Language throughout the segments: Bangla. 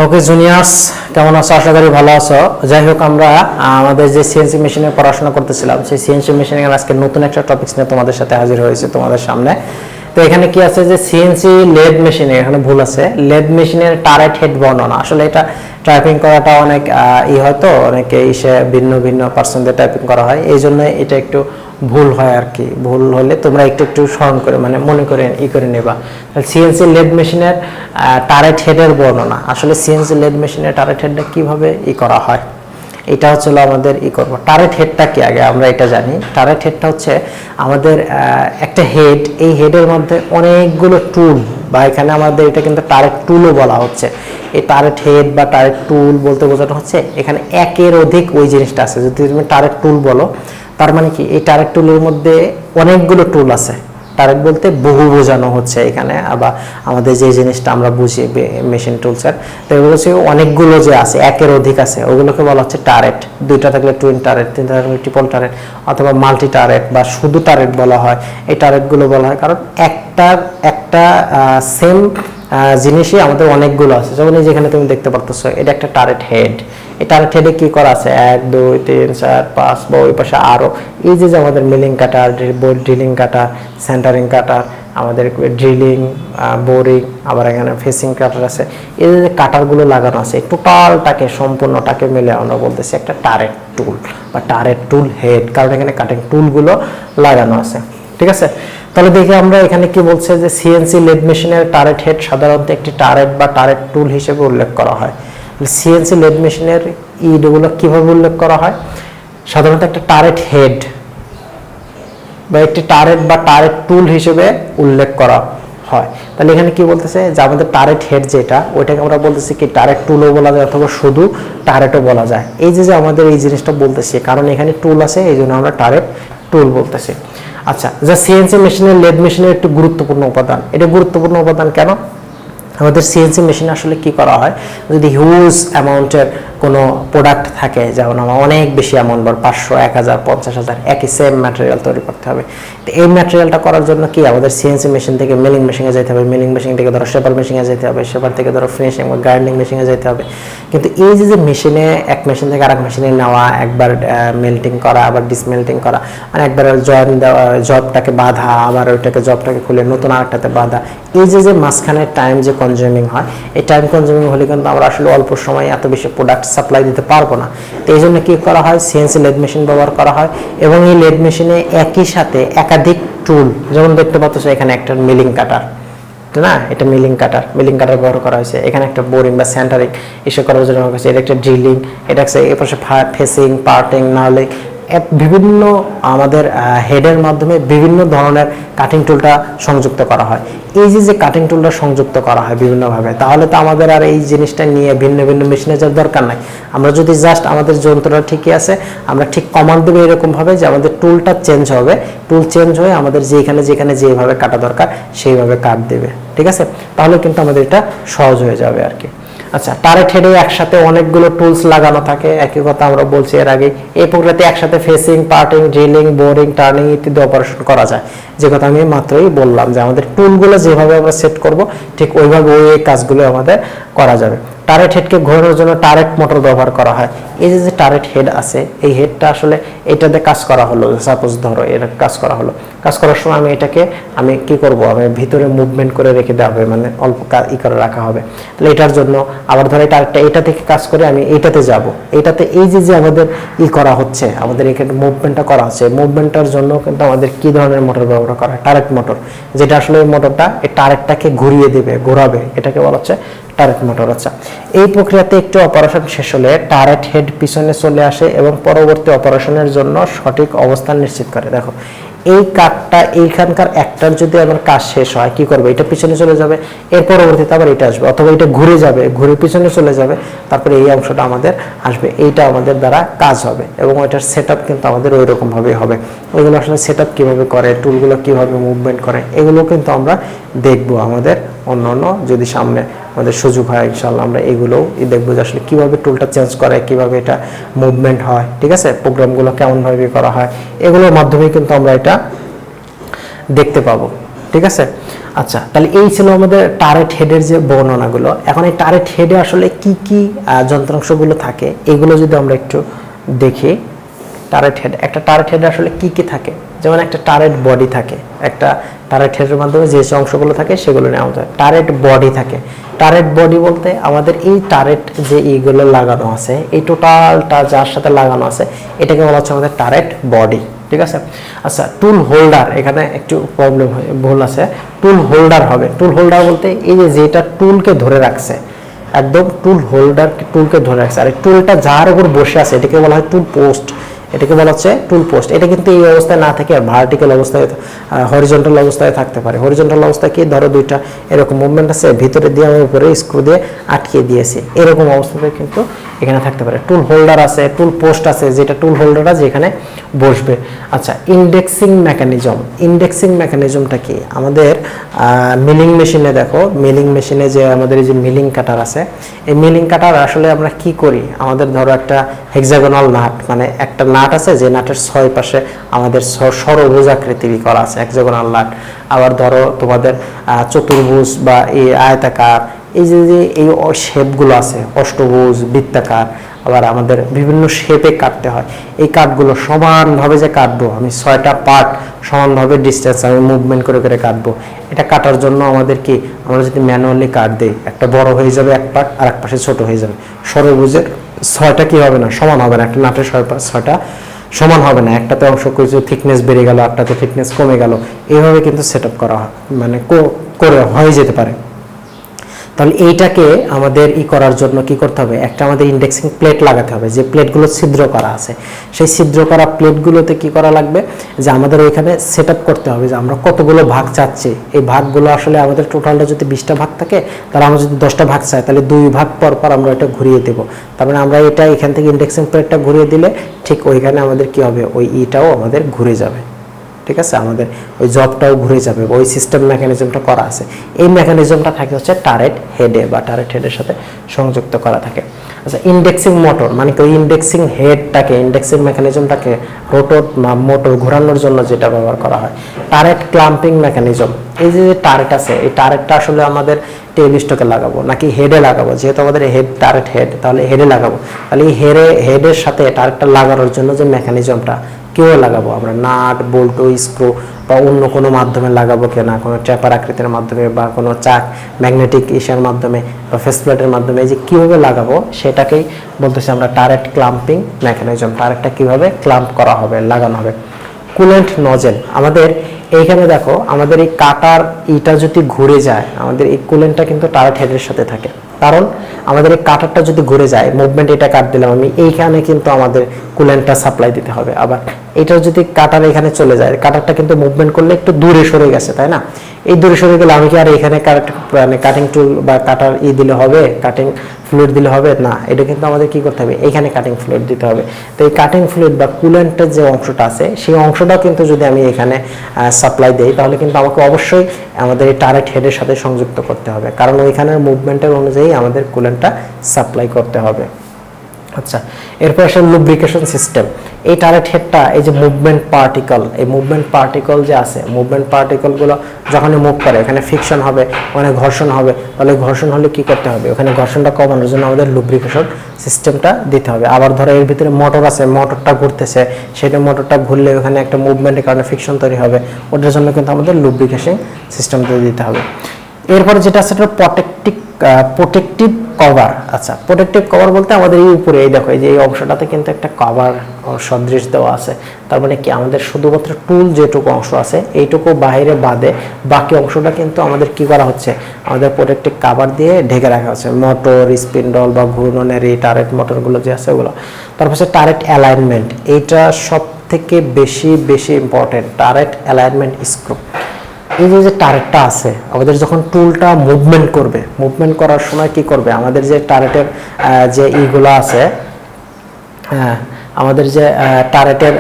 ওকে জুনিয়র্স, কেমন আছো? আশা করি ভালো আছো। যাই হোক, আমরা আমাদের যে সিএনসি মেশিনে পড়াশোনা করতেছিলাম, সেই সিএনসি মেশিনে আজকে নতুন একটা টপিকস নিয়ে তোমাদের সাথে হাজির হয়েছে তোমাদের সামনে। তো এখানে কি আছে যে সিএনসি লেদ মেশিনে, এখানে ভুল আছে, লেদ মেশিনের টারেট হেড বর্ণনা। আসলে এটা টাইপিং করাটা অনেক হয়তো অনেকে ভিন্ন ভিন্ন পার্সনদের টাইপিং করা হয়, এই জন্য এটা একটু ভুল হয় আর কি। ভুল হলে তোমরা একটু একটু স্মরণ করে মানে মনে করে করে নেবা। সিএনসি লেদ মেশিনের টারেট হেডের বর্ণনা। আসলে সিএনসি লেদ মেশিনের টারেট হেডটা কিভাবে করা হয়, এটা হচ্ছে আমাদের করব। টারেট হেডটা কি আগে আমরা এটা জানি। টারেট হেডটা হচ্ছে আমাদের একটা হেড, এই হেডের মধ্যে অনেকগুলো টুল, বা এখানে আমাদের এটা কিন্তু টারেট টুলও বলা হচ্ছে। এই টারেট হেড বা টারেট টুল বলতে বোঝানো হচ্ছে এখানে একের অধিক ওই জিনিসটা আছে। যদি তুমি টারেট টুল বলো, তার মানে কি এই টারেট টুলের মধ্যে অনেকগুলো টুল আছে। টারেট বলতে বহু বোঝানো হচ্ছে এখানে, আবার আমাদের যে জিনিসটা আমরা বুঝি মেশিন টুলসের, তো এগুলো হচ্ছে অনেকগুলো যে আছে, একের অধিক আছে, ওগুলোকে বলা হচ্ছে টারেট। দুইটা থাকলে টুইন টারেট, তিনটা থাকলে ট্রিপল টারেট, অথবা মাল্টি টারেট বা শুধু টারেট বলা হয়। এই টারেটগুলো বলা হয় কারণ একটা সেম জিনিসই আমাদের অনেকগুলো আছে। যেমন এই যেখানে তুমি দেখতে পারতেছো, এটা একটা টারেট হেড। এই টারেট হেডে কি করা আছে? 1 2 3 4 5, বা ওই পাশে আরো এই যে আমাদের মিলিং কাটার, ড্রিলিং কাটার, সেন্টারিং কাটার, আমাদের ড্রিলিং, বোরিং, আবার এখানে ফেসিং কাটার আছে। এই যে কাটারগুলো লাগানো আছে, টোটালটাকে সম্পূর্ণটাকে মিলে আমরা বলতেছি একটা টারেট টুল বা টারেট টুল হেড, কারণ এখানে কাটিং টুলগুলো লাগানো আছে। ঠিক আছে, তাহলে দেখি আমরা এখানে কি বলছে যে সিএনসি লেদ মেশিনের টারেট হেড সাধারণত একটি টারেট বা টারেট টুল হিসেবে উল্লেখ করা হয়। সিএনসি লেদ মেশিনের ইগুলো কিভাবে উল্লেখ করা হয়? সাধারণত একটা টারেট হেড বা একটি টারেট বা টারেট টুল হিসেবে উল্লেখ করা হয়। তাহলে এখানে কি বলতেছে যে আমাদের টারেট হেড যেটা, ওইটাকে আমরা বলতেছি কি টারেট টুলও বলা যায় অথবা শুধু টারেটও বলা যায়। এই যে আমাদের এই জিনিসটা বলতেছি, কারণ এখানে টুল আছে, এই জন্য আমরা টারেট টুল বলতেছি। আচ্ছা, যা সিএনসি মেশিনের লেদ মেশিনের একটি গুরুত্বপূর্ণ উপাদান। এটা গুরুত্বপূর্ণ উপাদান কেন? আমাদের সিএনসি মেশিনে আসলে কি করা হয়, যদি হিউজ অ্যামাউন্টের কোনো প্রোডাক্ট থাকে, যেমন আমার অনেক বেশি অ্যামাউন্ট, 500, 1000, 50,000 একই সেম ম্যাটেরিয়াল তৈরি করতে হবে। তো এই ম্যাটেরিয়ালটা করার জন্য কি আমাদের সিএনসি মেশিন থেকে মিলিং মেশিনে যেতে হবে, মিলিং মেশিন থেকে ধরো শেপার মেশিনে যেতে হবে, শেপার থেকে ধরো ফিনিশিং বা গ্রাইন্ডিং মেশিনে যেতে হবে। কিন্তু এই যে মেশিনে এক মেশিন থেকে আরেক মেশিনে নেওয়া, একবার মেল্টিং করা, আবার ডিসমেল্টিং করা, মানে একবার জয়েন দেওয়া, জবটাকে বাঁধা, আবার ওইটাকে জবটাকে খুলে নতুন আরেকটাতে বাঁধা, এই যে মাঝখানে টাইম যে কনজিউমিং হয়, এই টাইম কনজিউমিং হলে কিন্তু আমরা আসলে অল্প সময়ে এত বেশি প্রোডাক্ট সাপ্লাই দিতে পারবো না। তো এই জন্য কি করা হয়, সিএনসি লেদ মেশিন ব্যবহার করা হয়। এবং এই লেদ মেশিনে একই সাথে একাধিক টুল, যেমন দেখতে পাচ্ছ এখানে একটা মিলিং কাটার না, এটা মিলিং কাটার ব্যবহার করা হয়েছে। এখানে একটা বোরিং বা সেন্টারিং এসব করার জন্য হয়েছে। এটা একটা ড্রিলিং, এটা একটা এর পাশে ফেসিং, পার্টিং, নাহলে বিভিন্ন আমাদের হেডের মাধ্যমে বিভিন্ন ধরনের কাটিং টুলটা সংযুক্ত করা হয়। এই যে কাটিং টুলটা সংযুক্ত করা হয় বিভিন্নভাবে, তাহলে তো আমাদের আর এই জিনিসটা নিয়ে ভিন্ন ভিন্ন মেশিনে যাওয়ার দরকার নাই। আমরা যদি জাস্ট আমাদের যন্ত্রটা ঠিকই আছে, আমরা ঠিক কমান্ড দেবো এরকমভাবে যে আমাদের টুলটা চেঞ্জ হবে, টুল চেঞ্জ হয়ে আমাদের যেখানে যেভাবে কাটা দরকার সেইভাবে কাট দেবে। ঠিক আছে, তাহলে কিন্তু আমাদের এটা সহজ হয়ে যাবে আর কি। আচ্ছা, টারেট হেডে একসাথে অনেকগুলো টুলস লাগানো থাকে, একই কথা আমরা বলছি এর আগে। এই প্রক্রিয়াতে একসাথে facing, parting, drilling, boring, turning ইত্যাদি অপারেশন করা যায়। যে কথা আমি মাত্রই বললাম যে আমাদের টুলগুলো যেভাবে আমরা সেট করব, ঠিক ওইভাবে ওই কাজগুলো আমাদের করা যাবে। টারেট হেডকে ঘোরানোর জন্য টারেট মোটর ব্যবহার করা হয়। এই যে টারেট হেড আছে, এই হেডটা আসলে এটাতে কাজ করা হলো, সাপোজ ধরো এর কাজ করা হলো, কাজ করার সময় আমি কি করব, আমি ভিতরে মুভমেন্ট করে রেখে দেওয়া হবে, মানে অল্প করে রাখা হবে। তাহলে এটার জন্য আবার ধরো টারেটটা এটা থেকে কাজ করে আমি এইটাতে যাব, এটাতে এই যে আমাদের করা হচ্ছে, আমাদের এখানে মুভমেন্টটা করা হচ্ছে, মুভমেন্টটার জন্য কিন্তু আমাদের কি ধরনের মোটর ব্যবহার করা হয়? টারেট মোটর, যেটা আসলে এই মোটরটা এই টারেটটাকে ঘুরিয়ে দেবে, ঘোরাবে, এটাকে বলা হচ্ছে টারেট মোটর। আচ্ছা, এই প্রক্রিয়াতে একটি অপারেশন শেষ হলে টারেট হেড পিছনে চলে আসে এবং পরবর্তী অপারেশনের জন্য সঠিক অবস্থান নিশ্চিত করে। দেখো, এই কাটটা এইখানকার একটার যদি আমার কাজ শেষ হয়, কি করবে? এটা পিছনে চলে যাবে, এর পরবর্তীতে আবার এটা আসবে, অথবা এটা ঘুরে যাবে, ঘুরে পিছনে চলে যাবে, তারপরে এই অংশটা আমাদের আসবে, এইটা আমাদের দ্বারা কাজ হবে। এবং ওইটার সেট আপ কিন্তু আমাদের ওই রকম ভাবেই হবে। ওইগুলো আসলে সেট আপ কীভাবে করে, টুলগুলো কীভাবে মুভমেন্ট করে, এগুলো কিন্তু আমরা দেখবো আমাদের অন্য যদি সামনে আমাদের সুযোগ হয়, ইনশাআল্লাহ আমরা এগুলোও দেখবো যে আসলে কীভাবে টুলটা চেঞ্জ করে, কীভাবে এটা মুভমেন্ট হয়। ঠিক আছে, প্রোগ্রামগুলো কেমনভাবে করা হয়, এগুলোর মাধ্যমে কিন্তু আমরা এটা দেখতে পাবো। ঠিক আছে, আচ্ছা, তাহলে এই ছিল আমাদের টারেট হেডের যে বর্ণনাগুলো। এখন এই টারেট হেডে আসলে কি কি যন্ত্রাংশগুলো থাকে এগুলো যদি আমরা একটু দেখি। টারেট হেড, একটা টারেট হেডে আসলে কি কি থাকে, যেমন একটা টারেট বডি থাকে, একটা টারেট হেডের মাধ্যমে যে অংশগুলো থাকে সেগুলো নেওয়া যায়। টারেট বডি থাকে, টারেট বডি বলতে আমাদের এই টারেট যে এইগুলো লাগানো আছে, এই টোটালটা যার সাথে লাগানো আছে এটাকে বলা হচ্ছে আমাদের টারেট বডি, ঠিক আছে। আচ্ছা, টুল হোল্ডার, এখানে একটু প্রবলেম হয়, ভুল আছে, টুল হোল্ডার হবে। টুল হোল্ডার বলতে এই যে যেটা টুলকে ধরে রাখছে, একদম টুল হোল্ডার টুলকে ধরে রাখছে, আর এই টুলটা যার উপর বসে আছে এটাকে বলা হয় টুল পোস্ট, এটাকে বলা হচ্ছে টুল পোস্ট। এটা কিন্তু এই অবস্থায় না থেকে ভার্টিক্যাল অবস্থায়, হরিজন্টাল অবস্থায় থাকতে পারে। হরিজন্টাল অবস্থায় কি, ধরো দুইটা এরকম মুভমেন্ট আছে, ভিতরে দিয়ে আমি উপরে স্ক্রু দিয়ে আটকিয়ে দিয়েছি, এরকম অবস্থাতে কিন্তু এখানে থাকতে পারে। টুল হোল্ডার আছে, টুল পোস্ট আছে, যেটা টুল হোল্ডারটা যেখানে বসবে। আচ্ছা, ইন্ডেক্সিং মেকানিজম, ইন্ডেক্সিং মেকানিজমটা কি, আমাদের মিলিং মেশিনে দেখো, মিলিং মেশিনে যে আমাদের এই যে মিলিং কাটার আছে, এই মিলিং কাটার আসলে আমরা কি করি, আমাদের ধরো একটা হেক্সাগোনাল নাট, মানে একটা নাট আছে যে নাটের 6 পাশে আমাদের ষড়ভুজ আকৃতির করা আছে, হেক্সাগোনাল নাট। আবার ধরো তোমাদের চতুর্ভুজ বা এই আয়তাকার, এই যে যে এই শেপগুলো আছে, অষ্টভুজ, বৃত্তাকার, আবার আমাদের বিভিন্ন শেপে কাটতে হয়। এই কাটগুলো সমানভাবে যে কাটবো, আমি 6টা পার্ট সমানভাবে ডিস্টেন্স আমি মুভমেন্ট করে করে কাটবো। এটা কাটার জন্য আমাদের কি, আমরা যদি ম্যানুয়ালি কাট দিই, একটা বড় হয়ে যাবে এক পার্ট, আর এক পাশে ছোট হয়ে যাবে। ষড়ভুজের 6টা কি হবে না, সমান হবে না, একটা নাটের 6টা সমান হবে না, একটাতে অংশ কিছু থিকনেস বেড়ে গেল, একটাতে থিকনেস কমে গেল, এইভাবে কিন্তু সেট আপ করা হয়, মানে করে হয়ে যেতে পারে। তাহলে এইটাকে আমাদের করার জন্য কি করতে হবে, একটা আমাদের ইন্ডেক্সিং প্লেট লাগাতে হবে, যে প্লেটগুলো ছিদ্র করা আছে, সেই ছিদ্র করা প্লেটগুলোতে কি করা লাগবে, যে আমাদের ওইখানে সেট আপ করতে হবে যে আমরা কতগুলো ভাগ চাচ্ছি। এই ভাগগুলো আসলে আমাদের টোটালটা যদি 20টা ভাগ থাকে, তাহলে আমরা যদি 10টা ভাগ চাই, তাহলে 2 ভাগ পর পর আমরা এটা ঘুরিয়ে দেব। তার মানে আমরা এটা এখান থেকে ইন্ডেক্সিং প্লেটটা ঘুরিয়ে দিলে ঠিক ওইখানে আমাদের কি হবে, ওই ইটাও আমাদের ঘুরে যাবে, ঠিক আছে, আমাদের ওই জবটাও ঘুরে যাবে, ওই সিস্টেম মেকানিজমটা করা আছে। এই মেকানিজমটা থাকে হচ্ছে টারেট হেডে বা টারেট হেডের সাথে সংযুক্ত করা থাকে। আচ্ছা, ইন্ডেক্সিং মোটর মানে কি, ওই ইন্ডেক্সিং হেডটাকে, ইন্ডেক্সিং মেকানিজমটাকে রোটর মোটর ঘোরানোর জন্য যেটা ব্যবহার করা হয়। টারেট ক্লাম্পিং মেকানিজম, এই যে টারেট আছে, এই টারেটটা আসলে আমাদের টেইল স্টকে লাগাবো নাকি হেডে লাগাবো, যেহেতু আমাদের হেড টারেট হেড, তাহলে হেডে লাগাবো। তাহলে এই হেডের সাথে টারেটটা লাগানোর জন্য যে মেকানিজমটা কিভাবে লাগাবো, আমরা নাট বল্টু স্ক্রু বা অন্য কোনো মাধ্যমে লাগাবো কিনা, কোনো ট্যাপার আকৃতির মাধ্যমে বা কোনো চাক ম্যাগনেটিক ইসের মাধ্যমে বা ফেস প্লেটের মাধ্যমে, যে কীভাবে লাগাবো সেটাকেই বলতেছি আমরা টারেট ক্লাম্পিং মেকানিজম। টারেটটা কীভাবে ক্লাম্প করা হবে, লাগানো হবে। কুলেন্ট নজেল, আমাদের এইখানে দেখো, আমাদের এই কাটার ইটা যদি ঘুরে যায়, আমাদের এই কুলেন্টটা কিন্তু টারেট হেডের সাথে থাকে, কারণ আমাদের এই কাটারটা যদি ঘুরে যায়, মুভমেন্ট এটা কাট দিলাম আমি, এইখানে কিন্তু আমাদের কুলেন্টটা সাপ্লাই দিতে হবে। আবার এটা যদি কাটার এখানে চলে যায়, কাটারটা কিন্তু মুভমেন্ট করলে একটু দূরে সরে গেছে, তাই না, এই দূরে সরে গেলে আমি কি আর এখানে মানে কাটিং টুল বা কাটার দিলে হবে, কাটিং ফ্লুইড দিলে হবে না, এটা কিন্তু আমাদের কি করতে হবে, এখানে কাটিং ফ্লুইড দিতে হবে। তো এই কাটিং ফ্লুইড বা কুলেন্টের যে অংশটা আছে, সেই অংশটাও কিন্তু যদি আমি এখানে সাপ্লাই দেই, তাহলে কিন্তু আমাকে অবশ্যই আমাদের এই টারেট হেডের সাথে সংযুক্ত করতে হবে, কারণ ওইখানের মুভমেন্টের অনুযায়ী আমাদের কুলেন্টটা সাপ্লাই করতে হবে। আচ্ছা, এরপর আসলে লুব্রিকেশন সিস্টেম। এই টারেট হেডটা, এই যে মুভমেন্ট পার্টিকল, এই মুভমেন্ট পার্টিকল যে আছে, মুভমেন্ট পার্টিকলগুলো যখনই মুভ করে, এখানে ফ্রিকশন হবে, ওখানে ঘর্ষণ হবে, তাহলে ঘর্ষণ হলে কি করতে হবে, ওখানে ঘর্ষণটা কমানোর জন্য আমাদের লুব্রিকেশন সিস্টেমটা দিতে হবে। আবার ধরো এর ভিতরে মোটর আছে, মোটরটা ঘুরতেছে, সেটা মোটরটা ঘুরলে ওখানে একটা মুভমেন্টের কারণে ফ্রিকশন তৈরি হবে, ওটার জন্য কিন্তু আমাদের লুব্রিকেশন সিস্টেমটা দিতে হবে। এরপরে যেটা আছে সেটা প্রোটেক্টিভ কভার। আচ্ছা, প্রোটেক্টিভ কভার বলতে আমাদের এই উপরে, এই দেখো, এই যে এই অংশটাতে কিন্তু একটা কভার সদৃশ দেওয়া আছে, তার মানে কি আমাদের শুধুমাত্র টুল যেটুকু অংশ আছে এইটুকু বাইরে বাদে বাকি অংশটা কিন্তু আমাদের কি করা হচ্ছে, আমাদের প্রোটেক্টিভ কভার দিয়ে ঢেকে রাখা হচ্ছে। মোটর, স্পিন্ডল বা ঘূর্ণনের এই টারেট মোটরগুলো যে আছে ওগুলো। তারপর হচ্ছে টারেট অ্যালাইনমেন্ট, এইটা সব থেকে বেশি ইম্পর্টেন্ট, টারেট অ্যালাইনমেন্ট স্ক্রু। এই যে টারেটটা আছে, আমাদের যখন টুলটা মুভমেন্ট করবে, মুভমেন্ট করার সময় কি করবে, আমাদের যে টারেটের যে ইগুলো আছে, আমাদের যে টারেটের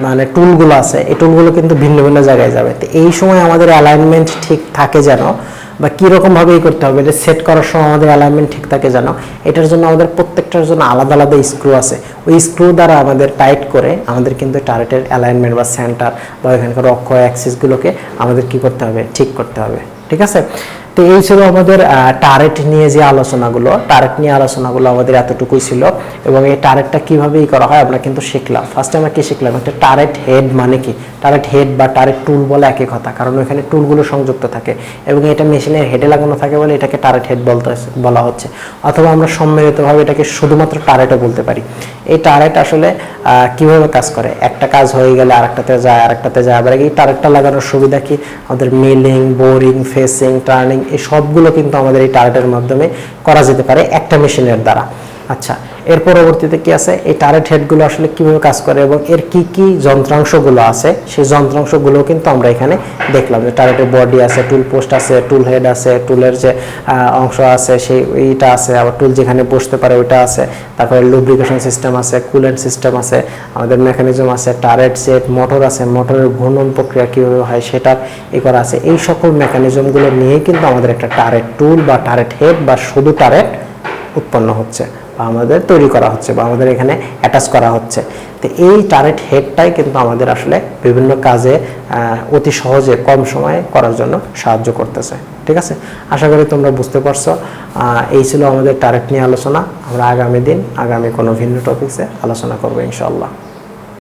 মানে টুলগুলো আছে, এই টুলগুলো কিন্তু ভিন্ন ভিন্ন জায়গায় যাবে। তো এই সময় আমাদের অ্যালাইনমেন্ট ঠিক থাকে যেন, বা কীরকমভাবে করতে হবে, এটা সেট করার সময় আমাদের অ্যালাইনমেন্ট ঠিক থাকে যেন, এটার জন্য আমাদের প্রত্যেকটার জন্য আলাদা আলাদা স্ক্রু আছে। ওই স্ক্রু দ্বারা আমাদের টাইট করে আমাদের কিন্তু টারেটের অ্যালাইনমেন্ট বা সেন্টার বা এখানকার অক্ষ অ্যাক্সিসগুলোকে আমাদের কি করতে হবে, ঠিক করতে হবে। ঠিক আছে। তো এই ছিল আমাদের টারেট নিয়ে যে আলোচনাগুলো, টারেট নিয়ে আলোচনাগুলো আমাদের এতটুকুই ছিল। এবং এই টারেটটা কিভাবে করা হয় আমরা কিন্তু শিখলাম। ফার্স্টে আমরা কি শিখলাম, একটা টারেট হেড মানে কি, টারেট হেড বা টারেট টুল বলে একই কথা, কারণ ওখানে টুলগুলো সংযুক্ত থাকে এবং এটা মেশিনের হেডে লাগানো থাকে বলে এটাকে টারেট হেড বলা হচ্ছে। অথবা আমরা সম্মিলিতভাবে এটাকে শুধুমাত্র টারেটও বলতে পারি। এই টারেট আসলে কিভাবে কাজ করে, একটা কাজ হয়ে গেলে আরেকটাতে যায়, আরেকটাতে যায়। আবার এই টারেটটা লাগানোর সুবিধা কি, আমাদের মিলিং, বোরিং, ফেসিং, টার্নিং এই সবগুলো কিন্তু আমাদের এই টারেটের মাধ্যমে করা যেতে পারে একটা মেশিনের দ্বারা। আচ্ছা, এর পরবর্তীতে কি আছে, এই টারেট হেডগুলো আসলে কিভাবে কাজ করে এবং এর কি কি যন্ত্রাংশগুলো আছে সেই যন্ত্রাংশগুলো কিন্তু আমরা এখানে দেখলাম। যে টারেটের বডি আছে, টুল পোস্ট আছে, টুল হেড আছে, টুলের যে অংশ আছে সেই এইটা আছে, আবার টুল যেখানে বসতে পারে ওইটা আছে, তারপরে লুব্রিকেশন সিস্টেম আছে, কুলেন্ট সিস্টেম আছে, আমাদের মেকানিজম আছে, টারেট সেট, মোটর আছে, মোটরের ঘূর্ণন প্রক্রিয়া কীভাবে হয় সেটা করা আছে। এই সকল মেকানিজমগুলো নিয়েই কিন্তু আমাদের একটা টারেট টুল বা টারেট হেড বা শুধু টারেট উৎপন্ন হচ্ছে বা আমাদের তৈরি করা হচ্ছে বা আমাদের এখানে অ্যাটাচ করা হচ্ছে। তো এই টারেট হেডটাই কিন্তু আমাদের আসলে বিভিন্ন কাজে অতি সহজে কম সময়ে করার জন্য সাহায্য করতেছে। ঠিক আছে, আশা করি তোমরা বুঝতে পারছো। এই ছিল আমাদের টারেট নিয়ে আলোচনা। আমরা আগামী দিন আগামী কোনো ভিন্ন টপিকসে আলোচনা করবো ইনশাআল্লাহ।